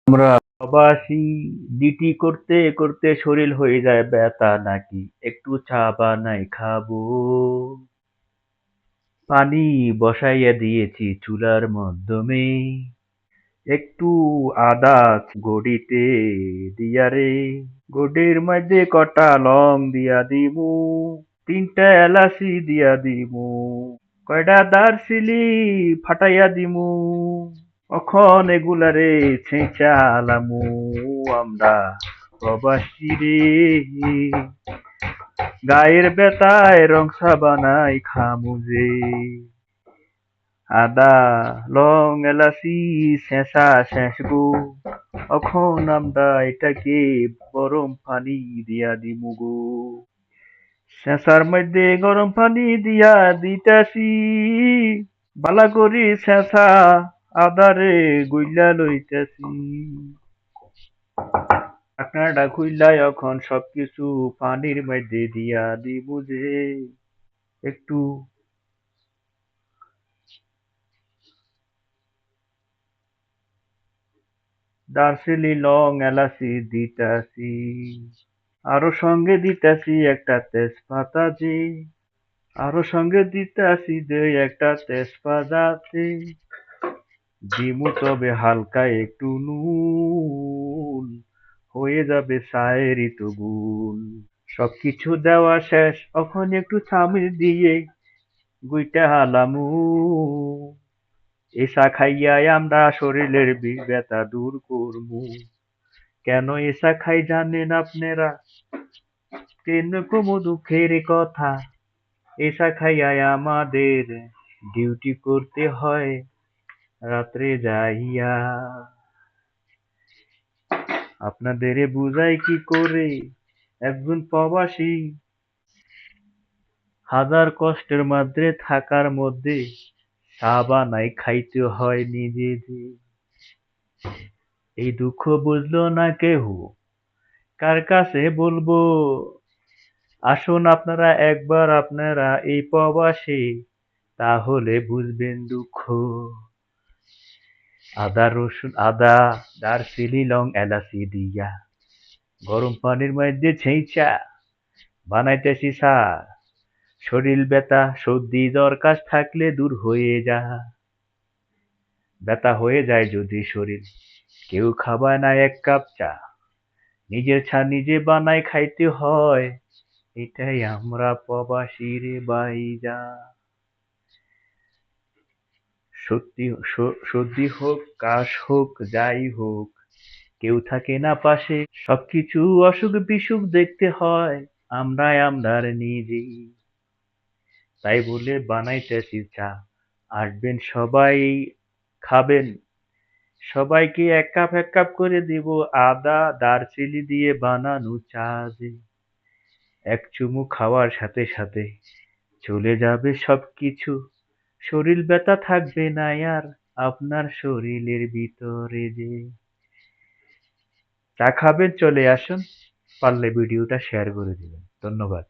আমরা প্রবাসী ডিউটি করতে করতে শরীর হয়ে যায় ব্যথা নাকি একটু চা বানাই খাবো। পানি বসাইয়া দিয়েছি চুলার মাধ্যমে, একটু আদা গড়িতে দিয়া রে, গড়ির মধ্যে কটা লং দিয়া দিমু, তিনটা এলাচি দিয়া দিমু, কয়টা দারচিনি ফাটাইয়া দিমু, অখন এগুলারে ছেঁচালামু আমরা প্রবাসী রে, গায়ের বেতায় রংসা বানাই খামু যে, আদা লং এলাচি ছেঁচা শেষ গো, অখন আমরা এটাকে গরম পানি দিয়া দিমু গো, ছেঁচার মধ্যে গরম পানি দিয়া দিতাছি, বালা করি ছেঁচা আদারে গুইলা লইতাছি, ঢাকনাটা খুইলা এখন সবকিছু পানির মধ্যে দিয়া দিমু যে, একটু দারচিনি লং এলাচি দিতাছি, আরো সঙ্গে দিতাছি একটা তেজপাতা যে, আরো সঙ্গে দিতাছি যে একটা তেজপাতাতে, দিমু তবে হালকা একটু নুন, হয়ে যাবে চায়ের তো গুণ। সবকিছু দেওয়া শেষ, এখন একটু চামিচ দিয়ে গুইটা হালামু, এসা খাইয়াই আমরা শরীরের ব্যথা দূর করমু। কেন এসা খাই জানেন আপনারা? কেন কমু দুঃখের কথা, এসা খাইয়াই আমাদের ডিউটি করতে হয় রাত্রে যাইয়া। আপনাদের বুঝাই কি করে, একজন প্রবাসী হাজার কষ্টের মধ্যে থাকার মধ্যে চা বানাই খাইতে হয় নিজে যে, এই দুঃখ বুঝলো না কেহ, কার কাছে বলবো? আসুন আপনারা একবার আপনারা এই প্রবাসে, তাহলে বুঝবেন দুঃখ। আদা রসুন আদা দারচিনি লং এলাচি দিয়া গরম পানির মধ্যে ছেঁচা বানাইতেছি চা, শরীর ব্যথা সর্দি জ্বর কাশ থাকলে দূর হয়ে যা, ব্যথা হয়ে যায় যদি শরীর, কেউ খাবায় না এক কাপ চা, নিজের চা নিজে বানাই খাইতে হয়, এটাই আমরা প্রবাসী রে বাইজা। সর্দি হোক কাশ হোক যাই হোক, কেউ থাকে না পাশে, সবকিছু অসুখ বিসুখ দেখতে হয় আমরার নিজেই, তাই বলে বানাইতেছি চা, আসবেন সবাই খাবেন, সবাইকে এক কাপ করে দিব আদা দারচিনি দিয়ে বানানো চা যে, এক চুমুক খাওয়ার সাথে সাথে চলে যাবে সবকিছু, শরীর ব্যথা থাকবে না আর আপনার শরীরের ভিতরে যে। চা খাবেন চলে আসুন, পারলে ভিডিওটা শেয়ার করে দিবেন। ধন্যবাদ।